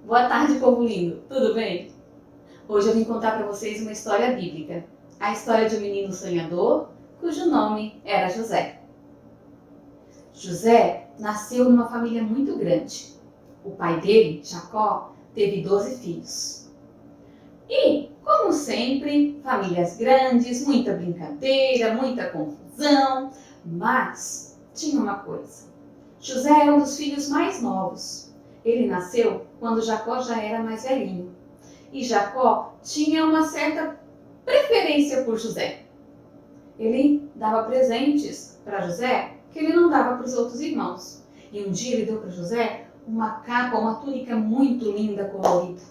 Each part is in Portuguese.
Boa tarde, povo lindo. Tudo bem? Hoje eu vim contar para vocês uma história bíblica. A história de um menino sonhador, cujo nome era José. José nasceu numa família muito grande. O pai dele, Jacó, teve 12 filhos. E, como sempre, famílias grandes, muita brincadeira, muita confusão. Mas tinha uma coisa. José era um dos filhos mais novos. Ele nasceu quando Jacó já era mais velhinho. E Jacó tinha uma certa preferência por José. Ele dava presentes para José que ele não dava para os outros irmãos. E um dia ele deu para José uma capa, uma túnica muito linda, colorida.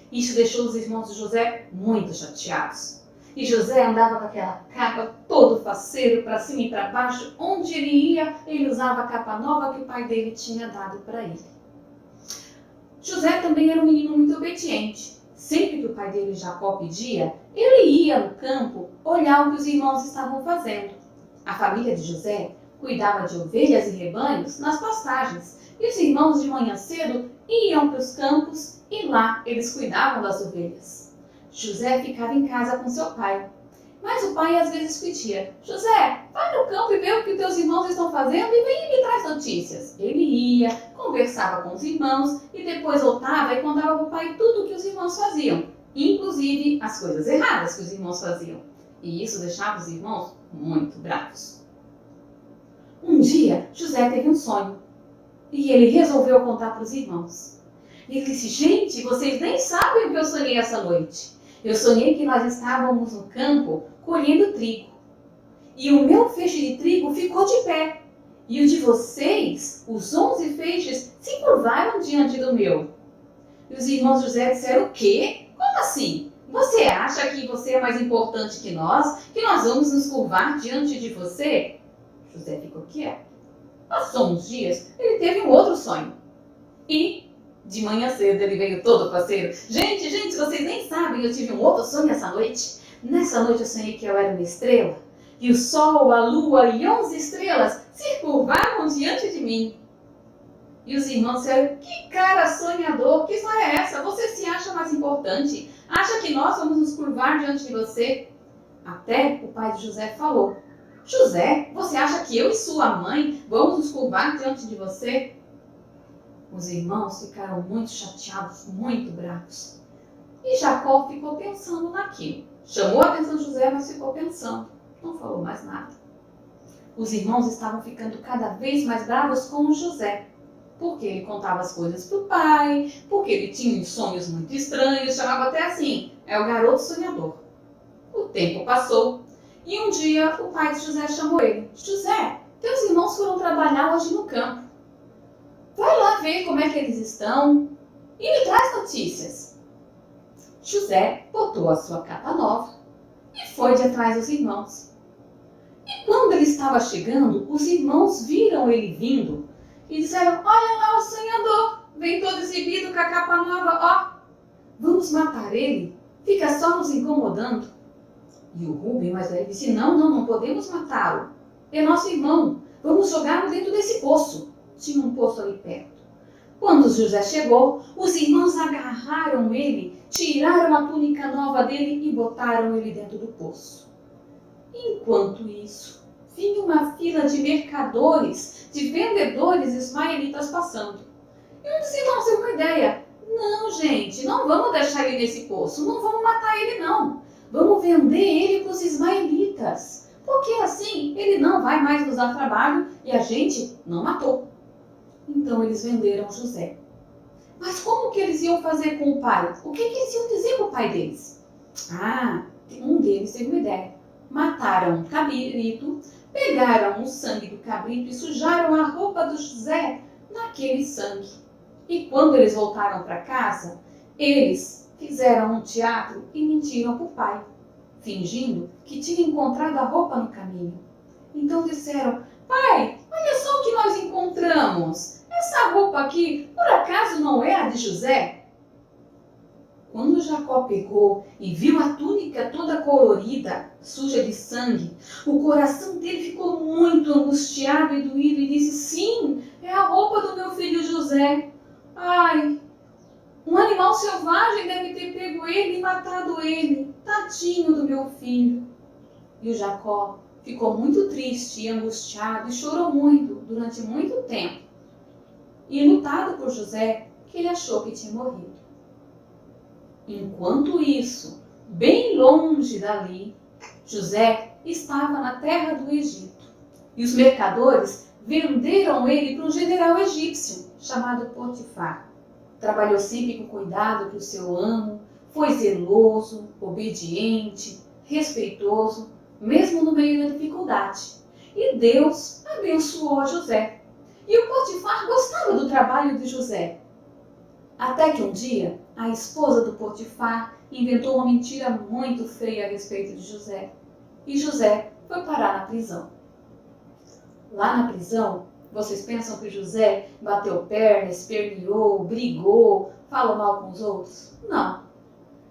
Isso deixou os irmãos de José muito chateados. E José andava com aquela capa todo faceiro, para cima e para baixo. Onde ele ia, ele usava a capa nova que o pai dele tinha dado para ele. José também era um menino muito obediente. Sempre que o pai dele, Jacó, pedia, ele ia no campo olhar o que os irmãos estavam fazendo. A família de José cuidava de ovelhas e rebanhos nas pastagens. E os irmãos de manhã cedo iam para os campos e lá eles cuidavam das ovelhas. José ficava em casa com seu pai. Mas o pai às vezes pedia: José, vai no campo e vê o que teus irmãos estão fazendo e vem e me traz notícias. Ele ia, conversava com os irmãos e depois voltava e contava para o pai tudo o que os irmãos faziam, inclusive as coisas erradas que os irmãos faziam. E isso deixava os irmãos muito bravos. Um dia, José teve um sonho e ele resolveu contar para os irmãos. Ele disse: gente, vocês nem sabem o que eu sonhei essa noite. Eu sonhei que nós estávamos no campo colhendo trigo. E o meu feixe de trigo ficou de pé. E o de vocês, os 11 feixes, se curvaram diante do meu. E os irmãos José disseram: o quê? Como assim? Você acha que você é mais importante que nós vamos nos curvar diante de você? José ficou quieto. Passou uns dias, ele teve um outro sonho. E de manhã cedo ele veio todo faceiro. Gente, vocês nem sabem, eu tive um outro sonho essa noite. Nessa noite eu sonhei que eu era uma estrela. E o sol, a lua e 11 estrelas se curvavam diante de mim. E os irmãos disseram: que cara sonhador, que história é essa? Você se acha mais importante? Acha que nós vamos nos curvar diante de você? Até o pai de José falou: José, você acha que eu e sua mãe vamos nos curvar diante de você? Os irmãos ficaram muito chateados, muito bravos. E Jacó ficou pensando naquilo. Chamou a atenção de José, mas ficou pensando. Não falou mais nada. Os irmãos estavam ficando cada vez mais bravos com José. Porque ele contava as coisas para o pai, porque ele tinha uns sonhos muito estranhos, chamava até assim: é o garoto sonhador. O tempo passou e um dia o pai de José chamou ele. José, teus irmãos foram trabalhar hoje no campo. Vai lá ver como é que eles estão e me traz notícias. José botou a sua capa nova e foi de atrás dos irmãos. E quando ele estava chegando, os irmãos viram ele vindo e disseram: olha lá o sonhador, vem todo exibido com a capa nova, ó. Vamos matar ele, fica só nos incomodando. E o Rubem, mais velho, disse: não podemos matá-lo. É nosso irmão, vamos jogá-lo dentro desse poço. Tinha um poço ali perto. Quando José chegou, os irmãos agarraram ele, tiraram a túnica nova dele e botaram ele dentro do poço. Enquanto isso, vinha uma fila de mercadores, de vendedores ismaelitas passando. E um dos irmãos teve uma ideia: não, gente, não vamos deixar ele nesse poço, não vamos matar ele não. Vamos vender ele para os ismaelitas, porque assim ele não vai mais nos dar trabalho e a gente não matou. Então eles venderam José. Mas como que eles iam fazer com o pai? O que eles iam dizer para o pai deles? Um deles teve uma ideia. Mataram um cabrito, pegaram o sangue do cabrito e sujaram a roupa do José naquele sangue. E quando eles voltaram para casa, eles fizeram um teatro e mentiram para o pai, fingindo que tinham encontrado a roupa no caminho. Então disseram: pai, olha só o que nós encontramos. Essa roupa aqui, por acaso não é a de José? Quando Jacó pegou e viu a túnica toda colorida, suja de sangue, o coração dele ficou muito angustiado e doído e disse: sim, é a roupa do meu filho José. Ai, Um animal selvagem deve ter pego ele e matado ele. Tadinho do meu filho. E o Jacó ficou muito triste e angustiado e chorou muito durante muito tempo. E lutado por José, que ele achou que tinha morrido. Enquanto isso, bem longe dali, José estava na terra do Egito. E os mercadores venderam ele para um general egípcio chamado Potifar. Trabalhou sempre com cuidado para o seu amo, foi zeloso, obediente, respeitoso, mesmo no meio da dificuldade. E Deus abençoou José. E o Potifar gostava do trabalho de José. Até que um dia, a esposa do Potifar inventou uma mentira muito feia a respeito de José. E José foi parar na prisão. Lá na prisão, vocês pensam que José bateu perna, esperneou, brigou, falou mal com os outros? Não.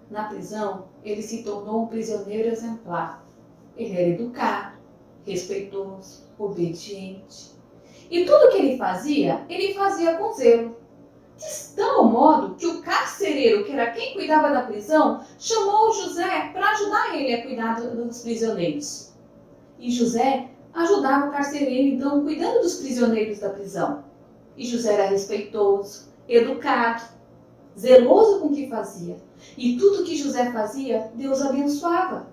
Na prisão, ele se tornou um prisioneiro exemplar. Ele era educado, respeitoso, obediente. E tudo que ele fazia com zelo. De tal modo que o carcereiro, que era quem cuidava da prisão, chamou José para ajudar ele a cuidar dos prisioneiros. E José ajudava o carcereiro, então, cuidando dos prisioneiros da prisão. E José era respeitoso, educado, zeloso com o que fazia. E tudo que José fazia, Deus abençoava,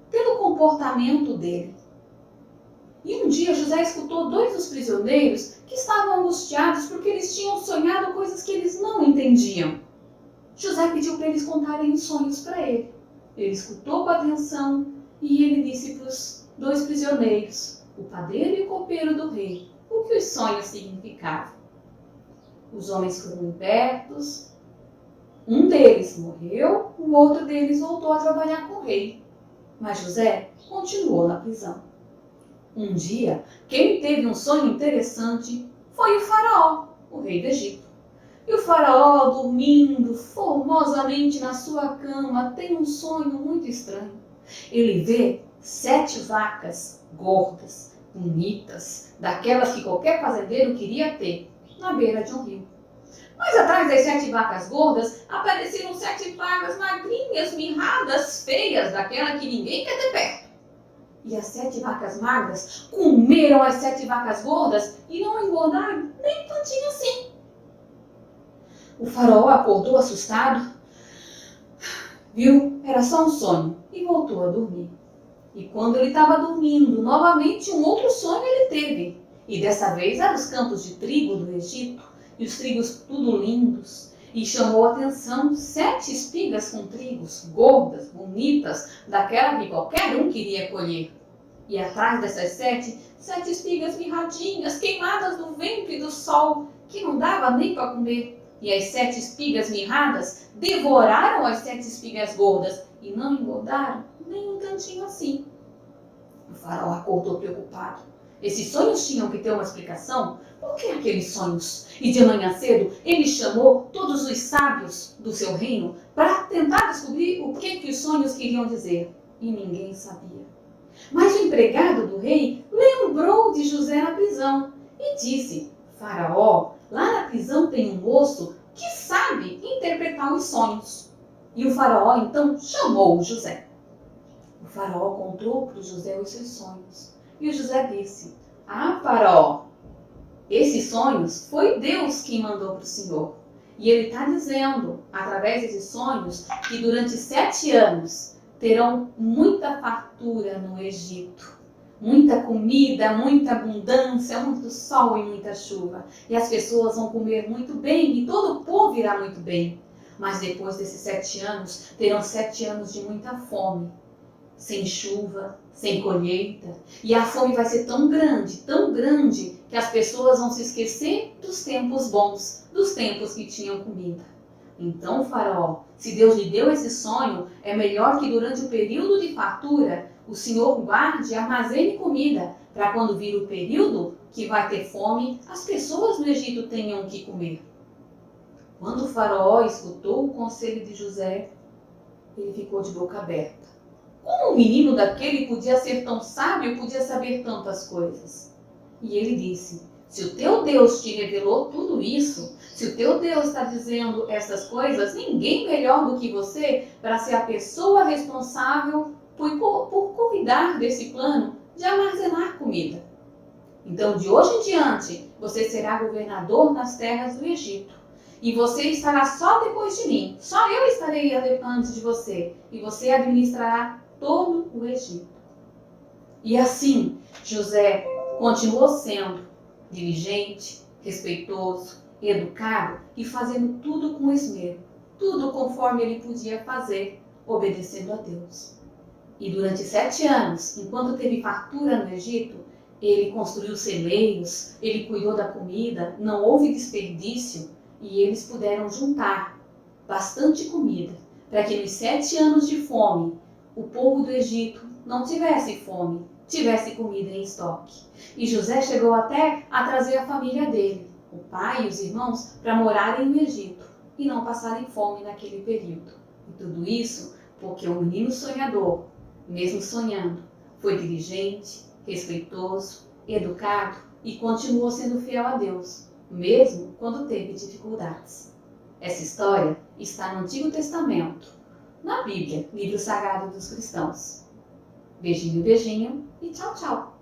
pelo comportamento dele. E um dia José escutou dois dos prisioneiros que estavam angustiados porque eles tinham sonhado coisas que eles não entendiam. José pediu para eles contarem os sonhos para ele. Ele escutou com atenção e ele disse para os dois prisioneiros, o padeiro e o copeiro do rei, o que os sonhos significavam. Os homens foram libertos, um deles morreu, o outro deles voltou a trabalhar com o rei. Mas José continuou na prisão. Um dia, quem teve um sonho interessante foi o faraó, o rei do Egito. E o faraó, dormindo formosamente na sua cama, tem um sonho muito estranho. Ele vê 7 vacas gordas, bonitas, daquelas que qualquer fazendeiro queria ter, na beira de um rio. Mas atrás das 7 vacas gordas, apareceram 7 vacas magrinhas, mirradas, feias, daquela que ninguém quer ter perto. E as 7 vacas magras comeram as 7 vacas gordas e não engordaram nem tantinho assim. O faraó acordou assustado, viu, era só um sonho e voltou a dormir. E quando ele estava dormindo, novamente um outro sonho ele teve. E dessa vez era os campos de trigo do Egito, e os trigos tudo lindos. E chamou a atenção 7 espigas com trigos, gordas, bonitas, daquela que qualquer um queria colher. E atrás dessas 7 espigas mirradinhas, queimadas do vento e do sol, que não dava nem para comer. E as 7 espigas mirradas devoraram as 7 espigas gordas e não engordaram nem um tantinho assim. O faraó acordou preocupado. Esses sonhos tinham que ter uma explicação. Por que aqueles sonhos? E de manhã cedo ele chamou todos os sábios do seu reino para tentar descobrir o que os sonhos queriam dizer. E ninguém sabia. Mas o empregado do rei lembrou de José na prisão e disse: Faraó, lá na prisão tem um moço que sabe interpretar os sonhos. E o faraó então chamou José. O faraó contou para o José os seus sonhos. E o José disse: Ah, faraó, esses sonhos foi Deus quem mandou para o senhor. E ele está dizendo, através desses sonhos, que durante 7 anos terão muita fartura no Egito. Muita comida, muita abundância, muito sol e muita chuva. E as pessoas vão comer muito bem e todo o povo irá muito bem. Mas depois desses 7 anos, terão 7 anos de muita fome. Sem chuva, sem colheita. E a fome vai ser tão grande, que as pessoas vão se esquecer dos tempos bons, dos tempos que tinham comida. Então, faraó, se Deus lhe deu esse sonho, é melhor que durante o período de fartura, o Senhor guarde e armazene comida, para quando vir o período que vai ter fome, as pessoas no Egito tenham o que comer. Quando o faraó escutou o conselho de José, ele ficou de boca aberta. Como um menino daquele podia ser tão sábio, podia saber tantas coisas? E ele disse: se o teu Deus te revelou tudo isso, Se o teu Deus está dizendo essas coisas, ninguém melhor do que você para ser a pessoa responsável por cuidar desse plano de armazenar comida. Então, de hoje em diante, você será governador nas terras do Egito. E você estará só depois de mim. Só eu estarei antes de você. E você administrará todo o Egito. E assim, José continuou sendo diligente, respeitoso, educado e fazendo tudo com esmero. Tudo conforme ele podia fazer, obedecendo a Deus. E durante 7 anos, enquanto teve fartura no Egito, ele construiu celeiros, ele cuidou da comida, não houve desperdício e eles puderam juntar bastante comida para que nos 7 anos de fome, o povo do Egito não tivesse fome, tivesse comida em estoque. E José chegou até a trazer a família dele, o pai e os irmãos, para morarem no Egito e não passarem fome naquele período. E tudo isso porque o menino sonhador, mesmo sonhando, foi diligente, respeitoso, educado e continuou sendo fiel a Deus, mesmo quando teve dificuldades. Essa história está no Antigo Testamento, na Bíblia, livro sagrado dos cristãos. Beijinho, beijinho e tchau, tchau!